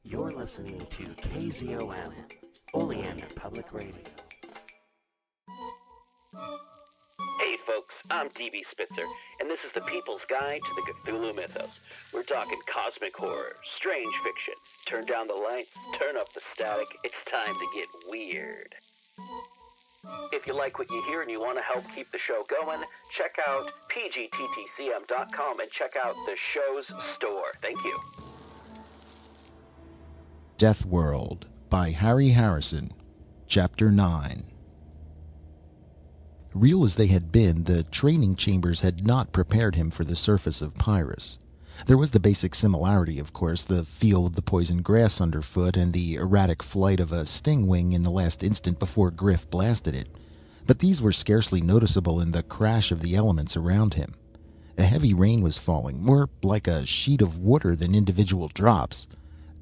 You're listening to KZOM, Oleander Public Radio. Hey folks, I'm DB Spitzer, and this is the People's Guide to the Cthulhu Mythos. We're talking cosmic horror, strange fiction. Turn down the lights, turn up the static, it's time to get weird. If you like what you hear and you want to help keep the show going, check out pgttcm.com and check out the show's store. Thank you. Deathworld by Harry Harrison, Chapter 9. Real as they had been, the training chambers had not prepared him for the surface of Pyrrus. There was the basic similarity, of course, the feel of the poison grass underfoot and the erratic flight of a stingwing in the last instant before Griff blasted it. But these were scarcely noticeable in the crash of the elements around him. A heavy rain was falling, more like a sheet of water than individual drops.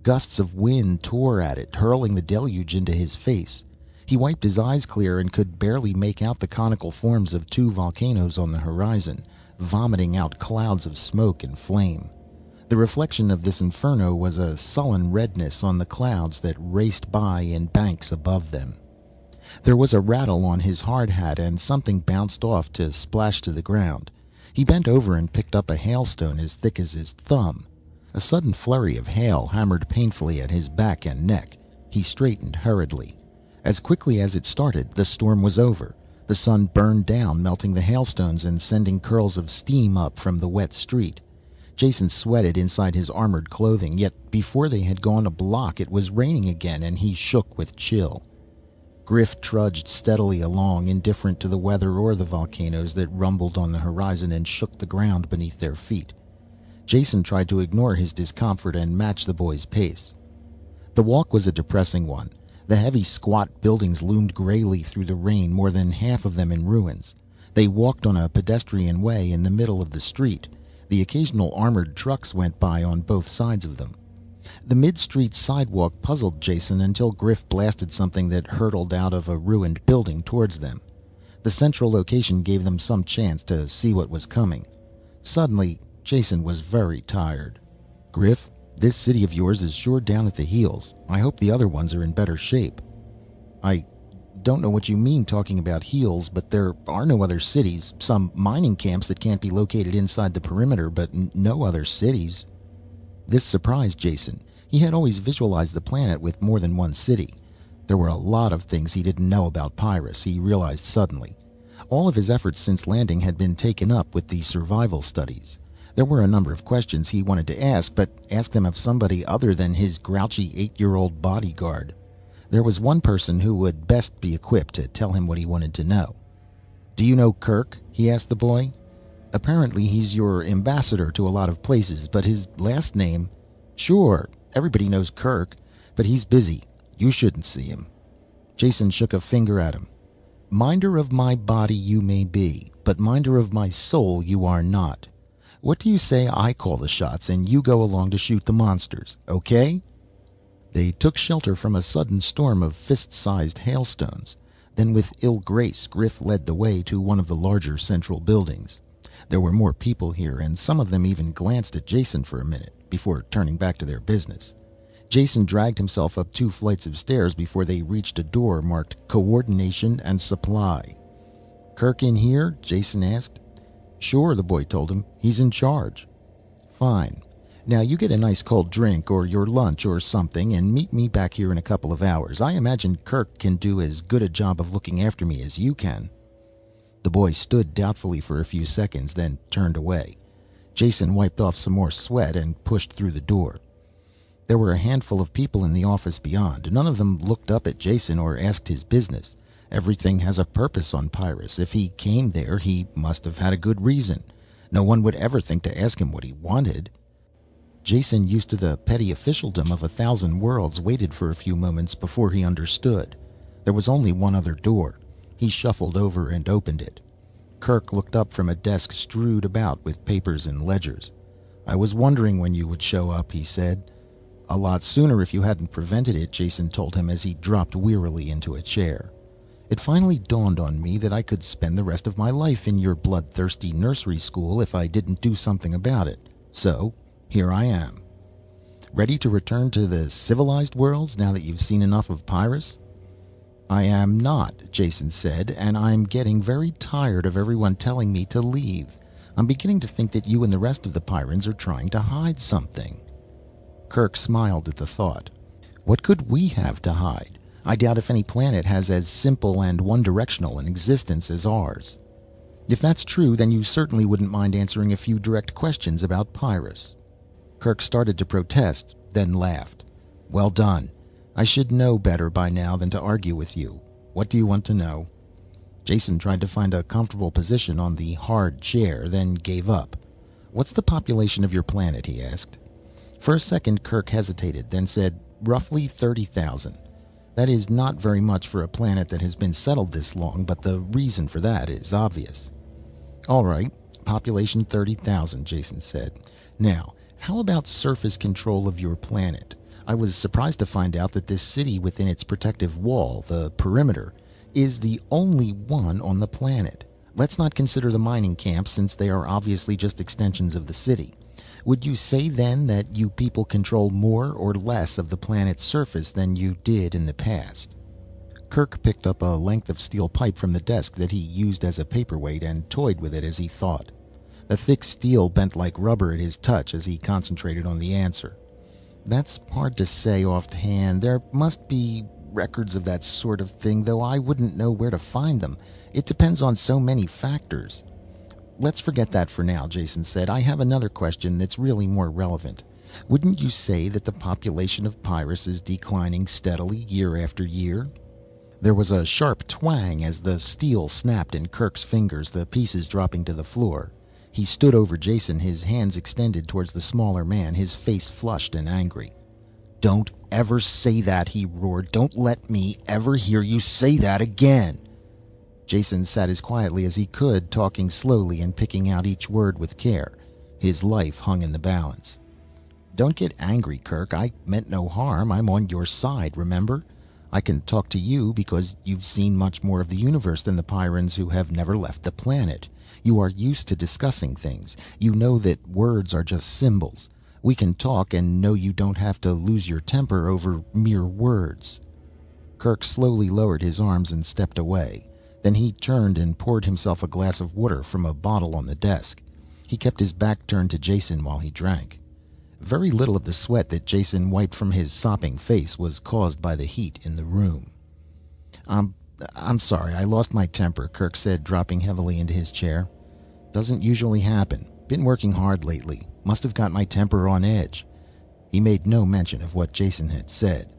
Gusts of wind tore at it, hurling the deluge into his face. He wiped his eyes clear and could barely make out the conical forms of two volcanoes on the horizon, vomiting out clouds of smoke and flame. The reflection of this inferno was a sullen redness on the clouds that raced by in banks above them. There was a rattle on his hard hat and something bounced off to splash to the ground. He bent over and picked up a hailstone as thick as his thumb. A sudden flurry of hail hammered painfully at his back and neck. He straightened hurriedly. As quickly as it started, the storm was over. The sun burned down, melting the hailstones and sending curls of steam up from the wet street. Jason sweated inside his armored clothing, yet before they had gone a block it was raining again and he shook with chill. Griff trudged steadily along, indifferent to the weather or the volcanoes that rumbled on the horizon and shook the ground beneath their feet. Jason tried to ignore his discomfort and match the boy's pace. The walk was a depressing one. The heavy, squat buildings loomed grayly through the rain, more than half of them in ruins. They walked on a pedestrian way in the middle of the street. The occasional armored trucks went by on both sides of them. The mid-street sidewalk puzzled Jason until Griff blasted something that hurtled out of a ruined building towards them. The central location gave them some chance to see what was coming. Suddenly, Jason was very tired. "Griff, this city of yours is sure down at the heels. I hope the other ones are in better shape." "I don't know what you mean talking about heels, but there are no other cities. Some mining camps that can't be located inside the perimeter, but no other cities." This surprised Jason. He had always visualized the planet with more than one city. There were a lot of things he didn't know about Pyrrus, he realized suddenly. All of his efforts since landing had been taken up with the survival studies. There were a number of questions he wanted to ask, but ask them of somebody other than his grouchy 8-year-old bodyguard. There was one person who would best be equipped to tell him what he wanted to know. "Do you know Kirk?" he asked the boy. "Apparently he's your ambassador to a lot of places, but his last name—" "Sure, everybody knows Kirk, but he's busy. You shouldn't see him." Jason shook a finger at him. "Minder of my body you may be, but minder of my soul you are not. What do you say I call the shots and you go along to shoot the monsters, okay?" They took shelter from a sudden storm of fist-sized hailstones. Then with ill grace, Griff led the way to one of the larger central buildings. There were more people here, and some of them even glanced at Jason for a minute, before turning back to their business. Jason dragged himself up 2 flights of stairs before they reached a door marked Coordination and Supply. "Kirk in here?" Jason asked. "Sure," the boy told him. "He's in charge." "Fine. Now you get a nice cold drink or your lunch or something and meet me back here in a couple of hours. I imagine Kirk can do as good a job of looking after me as you can." The boy stood doubtfully for a few seconds, then turned away. Jason wiped off some more sweat and pushed through the door. There were a handful of people in the office beyond. None of them looked up at Jason or asked his business. Everything has a purpose on Pyrrus. If he came there, he must have had a good reason. No one would ever think to ask him what he wanted. Jason, used to the petty officialdom of 1,000 worlds, waited for a few moments before he understood. There was only one other door. He shuffled over and opened it. Kirk looked up from a desk strewed about with papers and ledgers. "I was wondering when you would show up," he said. "A lot sooner if you hadn't prevented it," Jason told him as he dropped wearily into a chair. "It finally dawned on me that I could spend the rest of my life in your bloodthirsty nursery school if I didn't do something about it. So, here I am." Ready to return to the civilized worlds now that you've seen enough of Pyrrus?" "I am not," Jason said, "and I'm getting very tired of everyone telling me to leave. I'm beginning to think that you and the rest of the Pyrans are trying to hide something." Kirk smiled at the thought. "What could we have to hide? I doubt if any planet has as simple and one-directional an existence as ours." "If that's true, then you certainly wouldn't mind answering a few direct questions about Pyrrus." Kirk started to protest, then laughed. "Well done. I should know better by now than to argue with you. What do you want to know?" Jason tried to find a comfortable position on the hard chair, then gave up. "What's the population of your planet?" he asked. For a second Kirk hesitated, then said, "Roughly 30,000. That is not very much for a planet that has been settled this long, but the reason for that is obvious." "All right, population 30,000, Jason said. "Now, how about surface control of your planet? I was surprised to find out that this city within its protective wall, the perimeter, is the only one on the planet. Let's not consider the mining camps, since they are obviously just extensions of the city. Would you say then that you people control more or less of the planet's surface than you did in the past?" Kirk picked up a length of steel pipe from the desk that he used as a paperweight and toyed with it as he thought. The thick steel bent like rubber at his touch as he concentrated on the answer. "That's hard to say offhand. There must be records of that sort of thing, though I wouldn't know where to find them. It depends on so many factors." "Let's forget that for now," Jason said. "I have another question that's really more relevant. Wouldn't you say that the population of Pyrrus is declining steadily year after year?" There was a sharp twang as the steel snapped in Kirk's fingers, the pieces dropping to the floor. He stood over Jason, his hands extended towards the smaller man, his face flushed and angry. "Don't ever say that," he roared. "Don't let me ever hear you say that again." Jason sat as quietly as he could, talking slowly and picking out each word with care. His life hung in the balance. "Don't get angry, Kirk. I meant no harm. I'm on your side, remember? I can talk to you because you've seen much more of the universe than the Pyrans, who have never left the planet. You are used to discussing things. You know that words are just symbols. We can talk and know you don't have to lose your temper over mere words." Kirk slowly lowered his arms and stepped away. Then he turned and poured himself a glass of water from a bottle on the desk. He kept his back turned to Jason while he drank. Very little of the sweat that Jason wiped from his sopping face was caused by the heat in the room. I'm sorry, I lost my temper," Kirk said, dropping heavily into his chair. "Doesn't usually happen. Been working hard lately. Must have got my temper on edge." He made no mention of what Jason had said.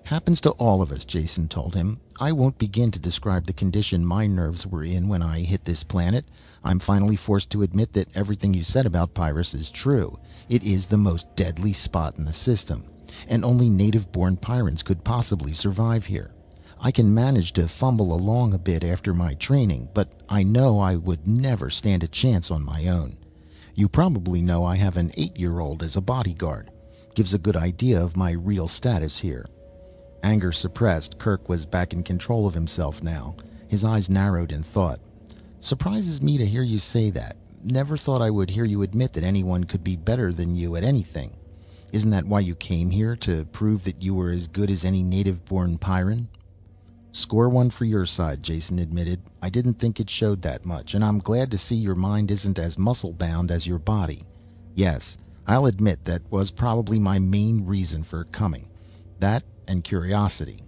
"Happens to all of us," Jason told him. "I won't begin to describe the condition my nerves were in when I hit this planet. I'm finally forced to admit that everything you said about Pyrrus is true. It is the most deadly spot in the system, and only native-born Pyrans could possibly survive here. I can manage to fumble along a bit after my training, but I know I would never stand a chance on my own. You probably know I have an 8-year-old as a bodyguard. Gives a good idea of my real status here." Anger suppressed, Kirk was back in control of himself now. His eyes narrowed in thought. "Surprises me to hear you say that. Never thought I would hear you admit that anyone could be better than you at anything. Isn't that why you came here, to prove that you were as good as any native-born Pyrran?" "Score one for your side," Jason admitted. "I didn't think it showed that much, and I'm glad to see your mind isn't as muscle-bound as your body. Yes, I'll admit that was probably my main reason for coming. That and curiosity."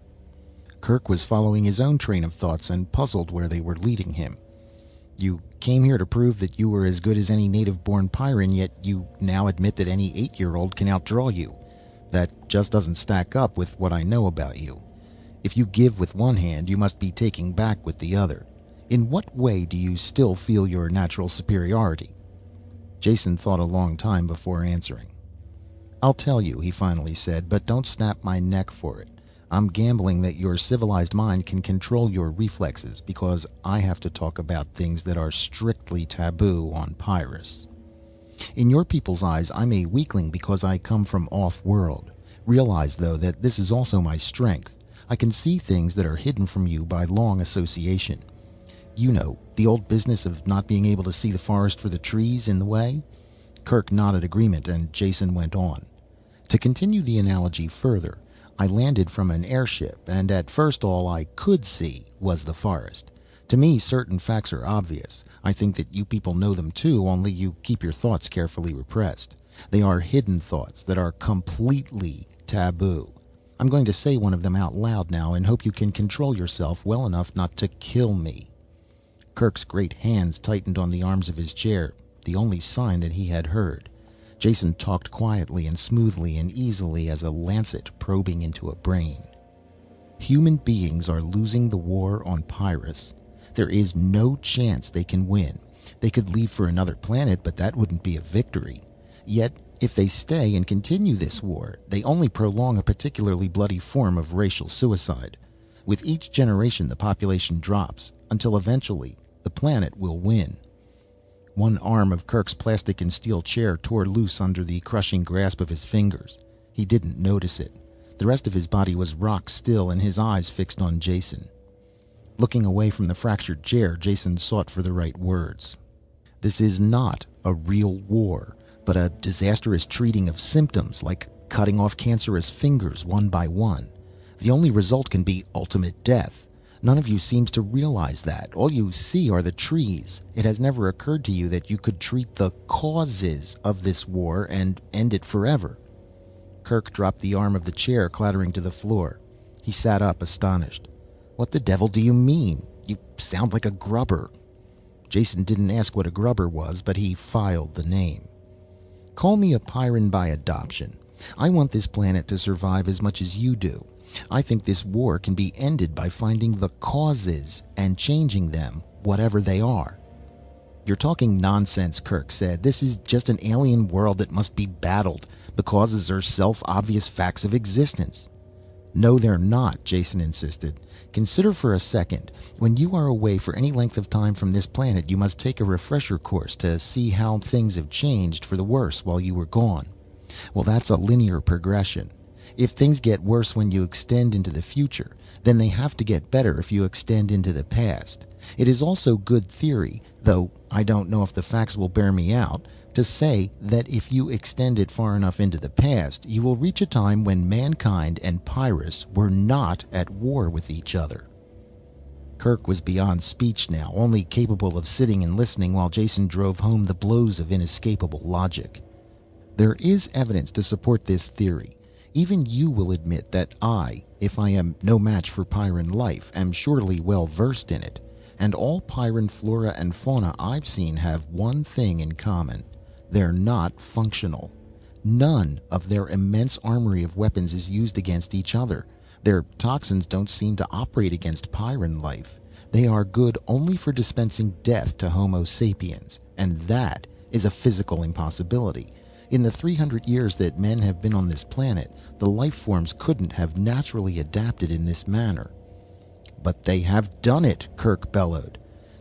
Kirk was following his own train of thoughts and puzzled where they were leading him. "You came here to prove that you were as good as any native-born Pyrran, yet you now admit that any 8-year-old can outdraw you. That just doesn't stack up with what I know about you. If you give with one hand, you must be taking back with the other. In what way do you still feel your natural superiority?" Jason thought a long time before answering. "I'll tell you," he finally said, "but don't snap my neck for it. I'm gambling that your civilized mind can control your reflexes, because I have to talk about things that are strictly taboo on Pyrrus. In your people's eyes, I'm a weakling because I come from off-world. Realize, though, that this is also my strength. I can see things that are hidden from you by long association. You know, the old business of not being able to see the forest for the trees in the way?" Kirk nodded agreement, and Jason went on. To continue the analogy further, I landed from an airship, and at first all I could see was the forest. To me, certain facts are obvious. I think that you people know them too, only you keep your thoughts carefully repressed. They are hidden thoughts that are completely taboo. I'm going to say one of them out loud now and hope you can control yourself well enough not to kill me. Kirk's great hands tightened on the arms of his chair, the only sign that he had heard. Jason talked quietly and smoothly and easily as a lancet probing into a brain. Human beings are losing the war on Pyrrus. There is no chance they can win. They could leave for another planet, but that wouldn't be a victory. Yet, if they stay and continue this war, they only prolong a particularly bloody form of racial suicide. With each generation, the population drops, until eventually the planet will win. One arm of Kirk's plastic and steel chair tore loose under the crushing grasp of his fingers. He didn't notice it. The rest of his body was rock still and his eyes fixed on Jason. Looking away from the fractured chair, Jason sought for the right words. This is not a real war, but a disastrous treating of symptoms, like cutting off cancerous fingers one by one. The only result can be ultimate death. None of you seems to realize that. All you see are the trees. It has never occurred to you that you could treat the causes of this war and end it forever. Kirk dropped the arm of the chair, clattering to the floor. He sat up, astonished. What the devil do you mean? You sound like a grubber. Jason didn't ask what a grubber was, but he filed the name. Call me a Pyrran by adoption. I want this planet to survive as much as you do. I think this war can be ended by finding the causes and changing them, whatever they are. You're talking nonsense, Kirk said. This is just an alien world that must be battled. The causes are self-obvious facts of existence. No, they're not, Jason insisted. Consider for a second. When you are away for any length of time from this planet, you must take a refresher course to see how things have changed for the worse while you were gone. Well, that's a linear progression. If things get worse when you extend into the future, then they have to get better if you extend into the past. It is also good theory, though I don't know if the facts will bear me out, to say that if you extend it far enough into the past, you will reach a time when mankind and Pyrrus were not at war with each other. Kirk was beyond speech now, only capable of sitting and listening while Jason drove home the blows of inescapable logic. There is evidence to support this theory. Even you will admit that I, if I am no match for Pyrran life, am surely well versed in it. And all Pyrran flora and fauna I've seen have one thing in common. They're not functional. None of their immense armory of weapons is used against each other. Their toxins don't seem to operate against Pyrran life. They are good only for dispensing death to Homo sapiens, and that is a physical impossibility. In the 300 years that men have been on this planet, the life forms couldn't have naturally adapted in this manner. But they have done it, Kirk bellowed.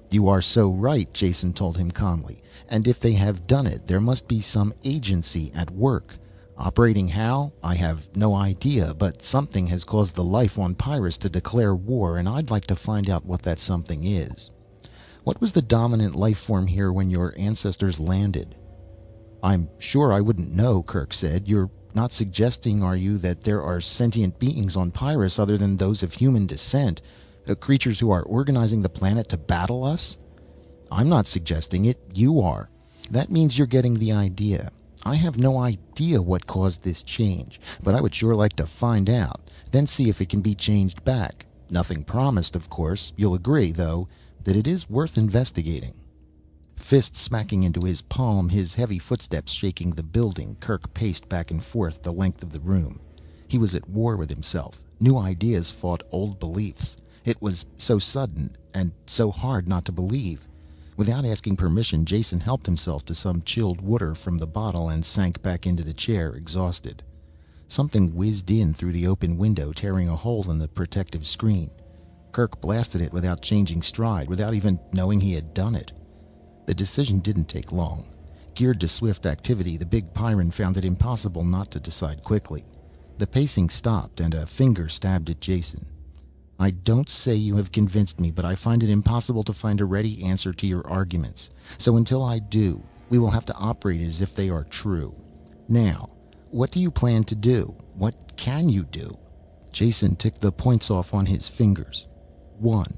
You are so right, Jason told him calmly. And if they have done it, there must be some agency at work. Operating how? I have no idea, but something has caused the life on Pyrrus to declare war, and I'd like to find out what that something is. What was the dominant life form here when your ancestors landed? I'm sure I wouldn't know, Kirk said. You're not suggesting, are you, that there are sentient beings on Pyrrus other than those of human descent? Creatures who are organizing the planet to battle us? I'm not suggesting it. You are. That means you're getting the idea. I have no idea what caused this change, but I would sure like to find out, then see if it can be changed back. Nothing promised, of course. You'll agree, though, that it is worth investigating. Fist smacking into his palm, his heavy footsteps shaking the building, Kirk paced back and forth the length of the room. He was at war with himself. New ideas fought old beliefs. It was so sudden and so hard not to believe. Without asking permission, Jason helped himself to some chilled water from the bottle and sank back into the chair, exhausted. Something whizzed in through the open window, tearing a hole in the protective screen. Kirk blasted it without changing stride, without even knowing he had done it. The decision didn't take long. Geared to swift activity, the big Pyrran found it impossible not to decide quickly. The pacing stopped, and a finger stabbed at Jason. I don't say you have convinced me, but I find it impossible to find a ready answer to your arguments. So until I do, we will have to operate as if they are true. Now, What do you plan to do? What can you do? Jason ticked the points off on his fingers. 1.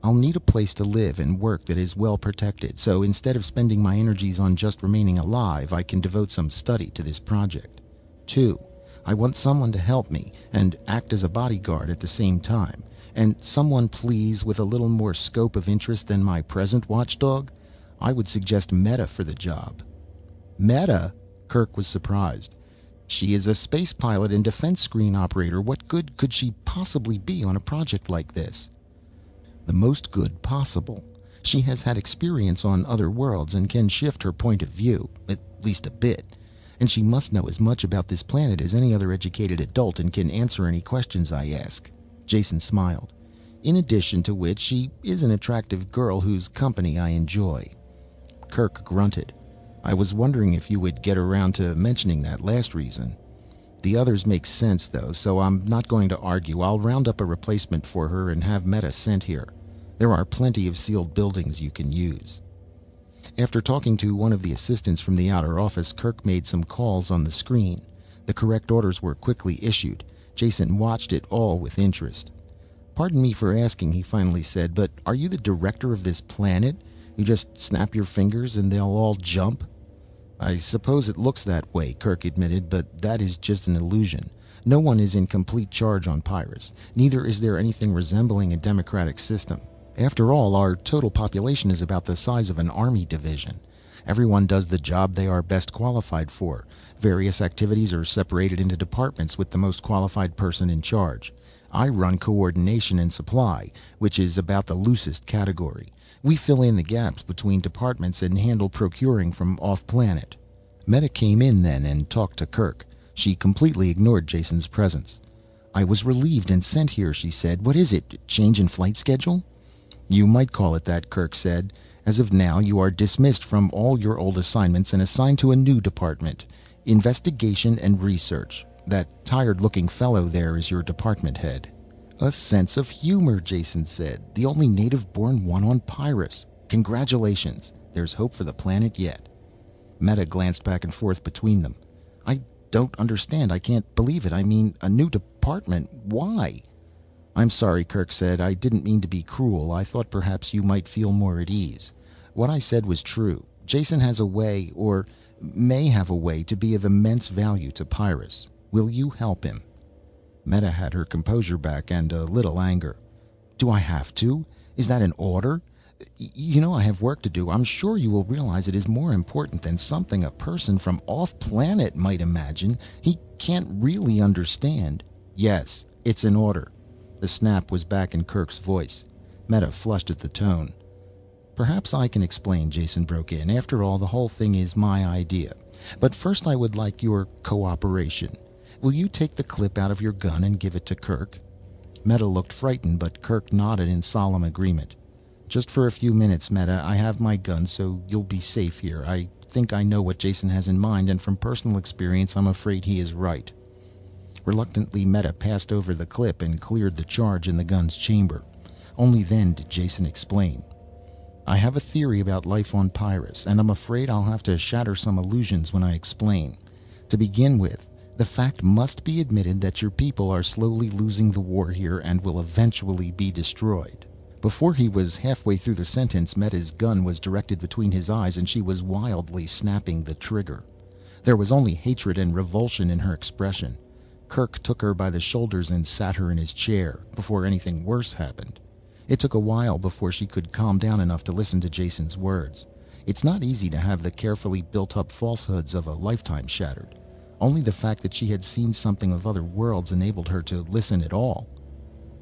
I'll need a place to live and work that is well protected, so instead of spending my energies on just remaining alive, I can devote some study to this project. 2. I want someone to help me and act as a bodyguard at the same time. And someone, please, with a little more scope of interest than my present watchdog. I would suggest Meta for the job. Meta? Kirk was surprised. She is a space pilot and defense screen operator. What good could she possibly be on a project like this? The most good possible. She has had experience on other worlds and can shift her point of view, at least a bit. And she must know as much about this planet as any other educated adult and can answer any questions I ask. Jason smiled. In addition to which, she is an attractive girl whose company I enjoy. Kirk grunted. I was wondering if you would get around to mentioning that last reason. The others make sense, though, so I'm not going to argue. I'll round up a replacement for her and have Meta sent here. There are plenty of sealed buildings you can use. After talking to one of the assistants from the outer office, Kirk made some calls on the screen. The correct orders were quickly issued. Jason watched it all with interest. Pardon me for asking, he finally said, but are you the director of this planet? You just snap your fingers and they'll all jump? I suppose it looks that way, Kirk admitted, but that is just an illusion. No one is in complete charge on Pyrrus. Neither is there anything resembling a democratic system. After all, our total population is about the size of an army division. Everyone does the job they are best qualified for. Various activities are separated into departments with the most qualified person in charge. I run coordination and supply, which is about the loosest category. We fill in the gaps between departments and handle procuring from off-planet. Meta came in then and talked to Kirk. She completely ignored Jason's presence. I was relieved and sent here, she said. What is it? Change in flight schedule? You might call it that, Kirk said. As of now, you are dismissed from all your old assignments and assigned to a new department. Investigation and research. That tired-looking fellow there is your department head. A sense of humor, Jason said. The only native-born one on Pyrrus. Congratulations. There's hope for the planet yet. Meta glanced back and forth between them. I don't understand. I can't believe it. I mean, a new department. Why? I'm sorry, Kirk said. I didn't mean to be cruel. I thought perhaps you might feel more at ease. What I said was true. Jason has a way, or may have a way, to be of immense value to Pyrrus. Will you help him? Meta had her composure back and a little anger. Do I have to? Is that an order? You know I have work to do. I'm sure you will realize it is more important than something a person from off-planet might imagine. He can't really understand. Yes, it's an order. The snap was back in Kirk's voice. Meta flushed at the tone. Perhaps I can explain, Jason broke in. After all, the whole thing is my idea. But first I would like your cooperation. Will you take the clip out of your gun and give it to Kirk? Meta looked frightened, but Kirk nodded in solemn agreement. Just for a few minutes, Meta. I have my gun, so you'll be safe here. I think I know what Jason has in mind, and from personal experience, I'm afraid he is right. Reluctantly, Meta passed over the clip and cleared the charge in the gun's chamber. Only then did Jason explain. I have a theory about life on Pyrrus, and I'm afraid I'll have to shatter some illusions when I explain. To begin with, the fact must be admitted that your people are slowly losing the war here and will eventually be destroyed. Before he was halfway through the sentence, Meta's gun was directed between his eyes and she was wildly snapping the trigger. There was only hatred and revulsion in her expression. Kirk took her by the shoulders and sat her in his chair, before anything worse happened. It took a while before she could calm down enough to listen to Jason's words. It's not easy to have the carefully built-up falsehoods of a lifetime shattered. Only the fact that she had seen something of other worlds enabled her to listen at all.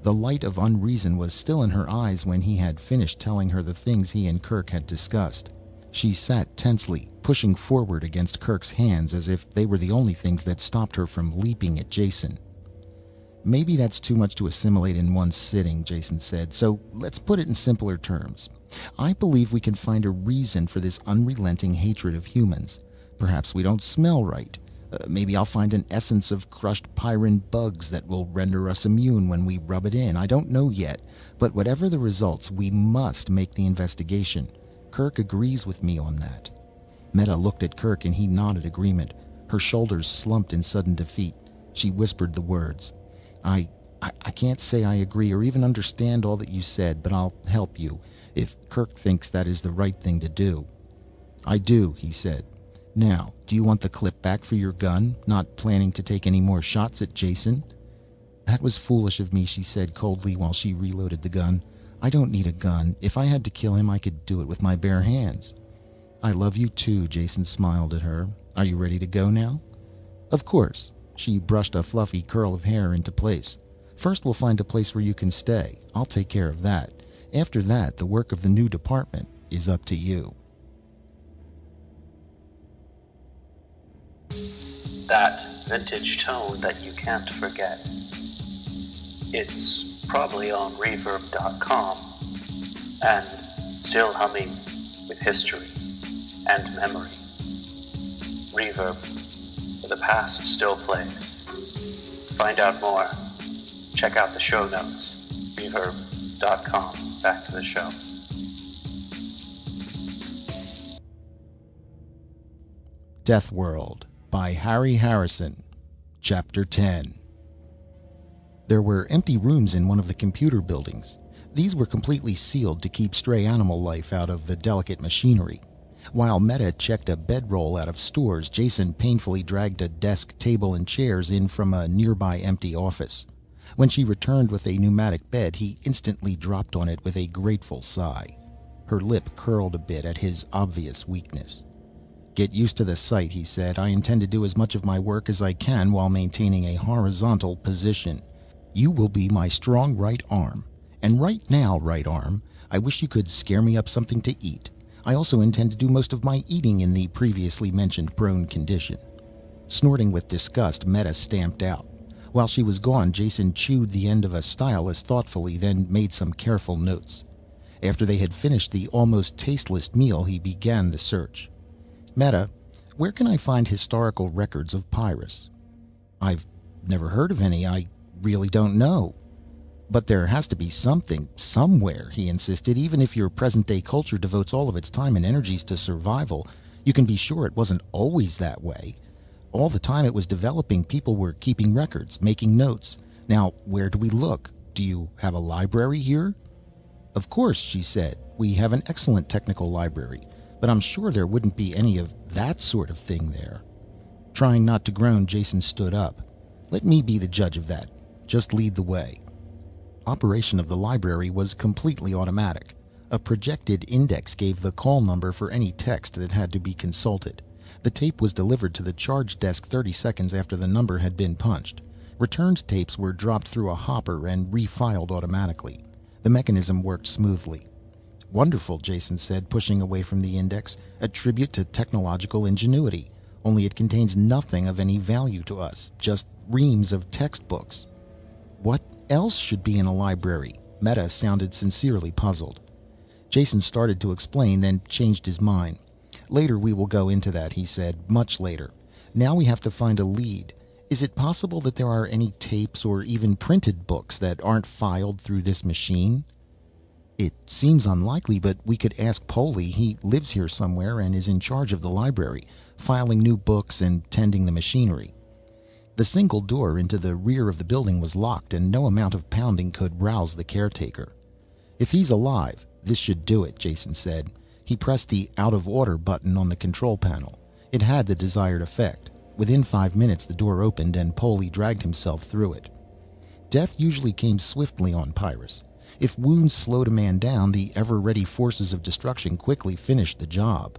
The light of unreason was still in her eyes when he had finished telling her the things he and Kirk had discussed. She sat tensely, pushing forward against Kirk's hands as if they were the only things that stopped her from leaping at Jason. Maybe that's too much to assimilate in one sitting, Jason said, so let's put it in simpler terms. I believe we can find a reason for this unrelenting hatred of humans. Perhaps we don't smell right. Maybe I'll find an essence of crushed pyrin bugs that will render us immune when we rub it in. I don't know yet, but whatever the results, we must make the investigation. Kirk agrees with me on that. Meta looked at Kirk and he nodded agreement. Her shoulders slumped in sudden defeat. She whispered the words. I can't say I agree or even understand all that you said, but I'll help you, if Kirk thinks that is the right thing to do. I do, he said. Now, do you want the clip back for your gun? Not planning to take any more shots at Jason? That was foolish of me, she said coldly while she reloaded the gun. I don't need a gun. If I had to kill him, I could do it with my bare hands. I love you too, Jason smiled at her. Are you ready to go now? Of course. She brushed a fluffy curl of hair into place. First, we'll find a place where you can stay. I'll take care of that. After that, the work of the new department is up to you. That vintage tone that you can't forget. It's probably on reverb.com and still humming with history and memory. Reverb, where the past still plays. To find out more, check out the show notes. Reverb.com. Back to the show. Deathworld by Harry Harrison. Chapter 10. There were empty rooms in one of the computer buildings. These were completely sealed to keep stray animal life out of the delicate machinery. While Meta checked a bedroll out of stores, Jason painfully dragged a desk, table, and chairs in from a nearby empty office. When she returned with a pneumatic bed, he instantly dropped on it with a grateful sigh. Her lip curled a bit at his obvious weakness. Get used to the sight, he said. I intend to do as much of my work as I can while maintaining a horizontal position. You will be my strong right arm. And right now, right arm, I wish you could scare me up something to eat. I also intend to do most of my eating in the previously mentioned prone condition. Snorting with disgust, Meta stamped out. While she was gone, Jason chewed the end of a stylus thoughtfully, then made some careful notes. After they had finished the almost tasteless meal, he began the search. Meta, where can I find historical records of Pyrrus? I've never heard of any. I really don't know. But there has to be something, somewhere, he insisted. Even if your present-day culture devotes all of its time and energies to survival, you can be sure it wasn't always that way. All the time it was developing, people were keeping records, making notes. Now, where do we look? Do you have a library here? Of course, she said. We have an excellent technical library. But I'm sure there wouldn't be any of that sort of thing there. Trying not to groan, Jason stood up. Let me be the judge of that. Just lead the way. Operation of the library was completely automatic. A projected index gave the call number for any text that had to be consulted. The tape was delivered to the charge desk 30 seconds after the number had been punched. Returned tapes were dropped through a hopper and refiled automatically. The mechanism worked smoothly. Wonderful, Jason said, pushing away from the index. A tribute to technological ingenuity. Only it contains nothing of any value to us. Just reams of textbooks. What else should be in a library? Meta sounded sincerely puzzled. Jason started to explain, then changed his mind. Later we will go into that, he said. Much later. Now we have to find a lead. Is it possible that there are any tapes or even printed books that aren't filed through this machine? It seems unlikely, but we could ask Polly. He lives here somewhere and is in charge of the library, filing new books and tending the machinery. The single door into the rear of the building was locked, and no amount of pounding could rouse the caretaker. If he's alive, this should do it, Jason said. He pressed the out of order button on the control panel. It had the desired effect. Within 5 minutes the door opened and Polly dragged himself through it. Death usually came swiftly on Pyrrus. If wounds slowed a man down, the ever-ready forces of destruction quickly finished the job.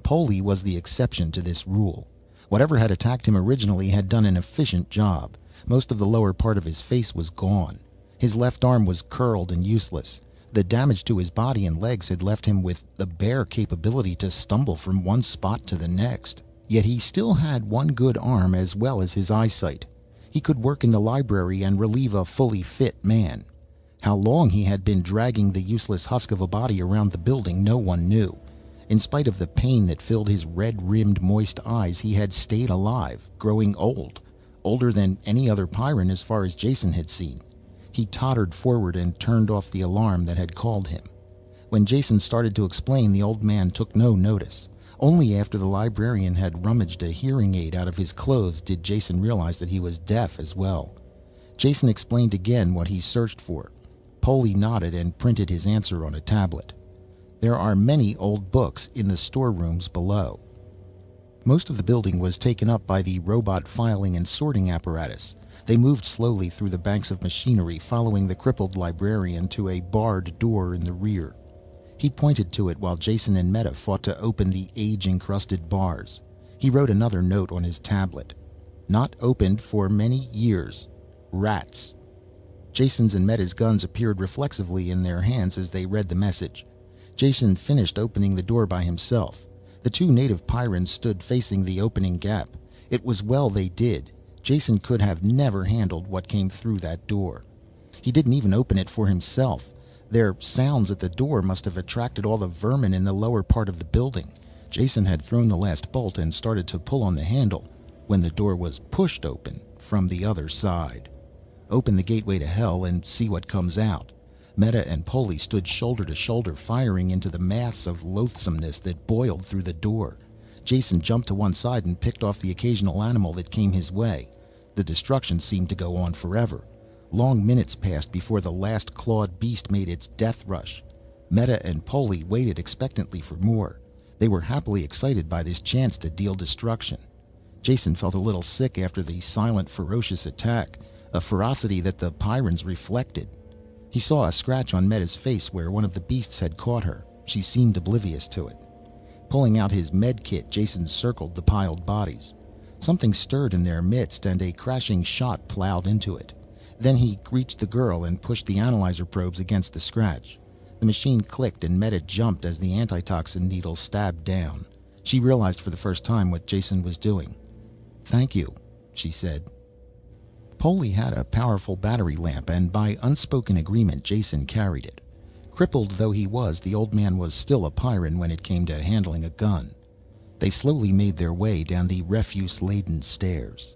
Polly was the exception to this rule. Whatever had attacked him originally had done an efficient job. Most of the lower part of his face was gone. His left arm was curled and useless. The damage to his body and legs had left him with the bare capability to stumble from one spot to the next. Yet he still had one good arm as well as his eyesight. He could work in the library and relieve a fully fit man. How long he had been dragging the useless husk of a body around the building, no one knew. In spite of the pain that filled his red-rimmed, moist eyes, he had stayed alive, growing old. Older than any other Pyrran as far as Jason had seen. He tottered forward and turned off the alarm that had called him. When Jason started to explain, the old man took no notice. Only after the librarian had rummaged a hearing aid out of his clothes did Jason realize that he was deaf as well. Jason explained again what he searched for. Polly nodded and printed his answer on a tablet. There are many old books in the storerooms below. Most of the building was taken up by the robot filing and sorting apparatus. They moved slowly through the banks of machinery, following the crippled librarian to a barred door in the rear. He pointed to it while Jason and Meta fought to open the age-encrusted bars. He wrote another note on his tablet. Not opened for many years. Rats. Jason's and Meta's guns appeared reflexively in their hands as they read the message. Jason finished opening the door by himself. The two native Pyrrans stood facing the opening gap. It was well they did. Jason could have never handled what came through that door. He didn't even open it for himself. Their sounds at the door must have attracted all the vermin in the lower part of the building. Jason had thrown the last bolt and started to pull on the handle when the door was pushed open from the other side. Open the gateway to hell and see what comes out. Meta and Polly stood shoulder to shoulder, firing into the mass of loathsomeness that boiled through the door. Jason jumped to one side and picked off the occasional animal that came his way. The destruction seemed to go on forever. Long minutes passed before the last clawed beast made its death rush. Meta and Polly waited expectantly for more. They were happily excited by this chance to deal destruction. Jason felt a little sick after the silent, ferocious attack, a ferocity that the Pyrrans reflected. He saw a scratch on Meta's face where one of the beasts had caught her. She seemed oblivious to it. Pulling out his med kit, Jason circled the piled bodies. Something stirred in their midst, and a crashing shot plowed into it. Then he reached the girl and pushed the analyzer probes against the scratch. The machine clicked and Meta jumped as the antitoxin needle stabbed down. She realized for the first time what Jason was doing. "Thank you," she said. Polly had a powerful battery lamp, and by unspoken agreement Jason carried it. Crippled though he was, the old man was still a Pyrran when it came to handling a gun. They slowly made their way down the refuse-laden stairs.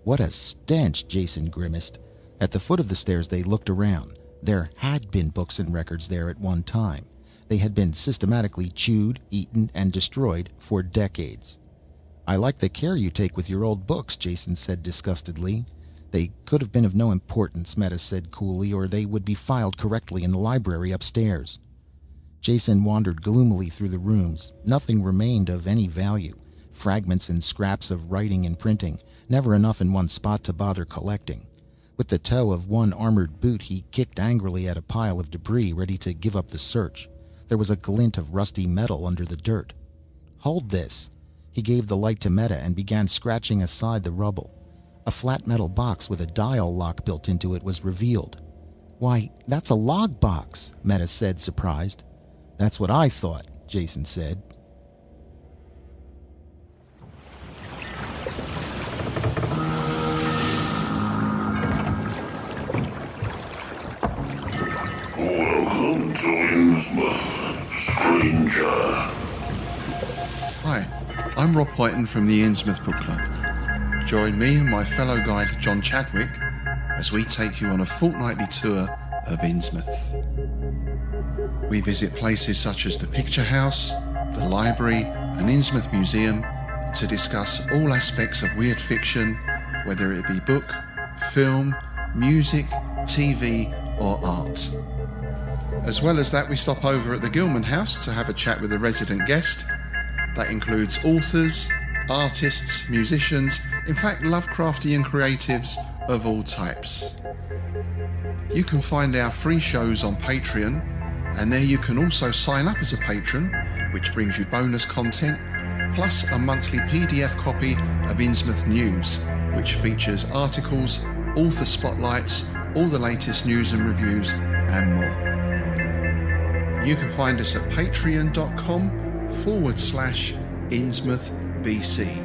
What a stench, Jason grimaced. At the foot of the stairs they looked around. There had been books and records there at one time. They had been systematically chewed, eaten, and destroyed for decades. "I like the care you take with your old books," Jason said disgustedly. "They could have been of no importance," Meta said coolly, "or they would be filed correctly in the library upstairs." Jason wandered gloomily through the rooms. Nothing remained of any value. Fragments and scraps of writing and printing, never enough in one spot to bother collecting. With the toe of one armored boot he kicked angrily at a pile of debris, ready to give up the search. There was a glint of rusty metal under the dirt. "Hold this." He gave the light to Meta and began scratching aside the rubble. A flat metal box with a dial lock built into it was revealed. "Why, that's a log box," Meta said, surprised. "That's what I thought," Jason said. Welcome to Innsmouth, stranger. Hi, I'm Rob Whiten from the Innsmouth Book Club. Join me and my fellow guide John Chadwick as we take you on a fortnightly tour of Innsmouth. We visit places such as the Picture House, the Library and Innsmouth Museum to discuss all aspects of weird fiction, whether it be book, film, music, TV or art. As well as that, we stop over at the Gilman House to have a chat with a resident guest. That includes authors, artists, musicians, in fact Lovecraftian creatives of all types. You can find our free shows on Patreon, and there you can also sign up as a patron, which brings you bonus content, plus a monthly PDF copy of Innsmouth News, which features articles, author spotlights, all the latest news and reviews, and more. You can find us at patreon.com/InnsmouthBC.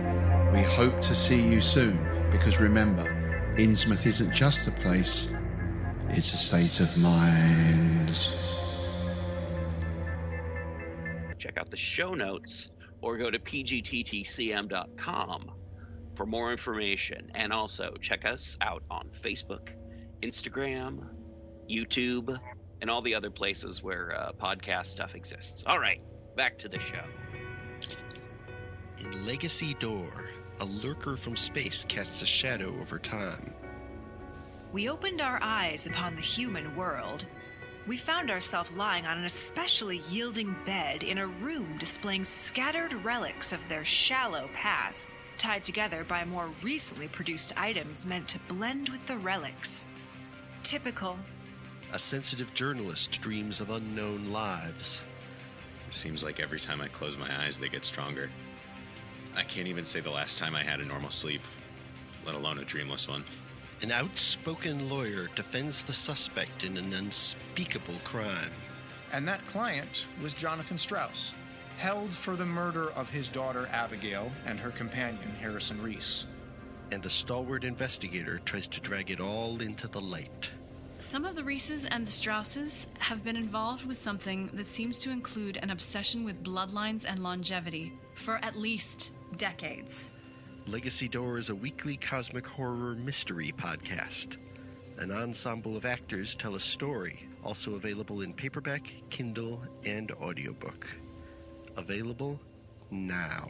We hope to see you soon, because remember, Innsmouth isn't just a place, it's a state of mind. Check out the show notes or go to pgttcm.com for more information. And also check us out on Facebook, Instagram, YouTube, and all the other places where podcast stuff exists. All right, back to the show. In Legacy Door, a lurker from space casts a shadow over time. We opened our eyes upon the human world. We found ourselves lying on an especially yielding bed in a room displaying scattered relics of their shallow past, tied together by more recently produced items meant to blend with the relics. Typical. A sensitive journalist dreams of unknown lives. It seems like every time I close my eyes, they get stronger. I can't even say the last time I had a normal sleep, let alone a dreamless one. An outspoken lawyer defends the suspect in an unspeakable crime. And that client was Jonathan Strauss, held for the murder of his daughter Abigail and her companion Harrison Reese. And a stalwart investigator tries to drag it all into the light. Some of the Reeses and the Strausses have been involved with something that seems to include an obsession with bloodlines and longevity for at least decades. Legacy Door is a weekly cosmic horror mystery podcast. An ensemble of actors tell a story, also available in paperback, Kindle, and audiobook. Available now.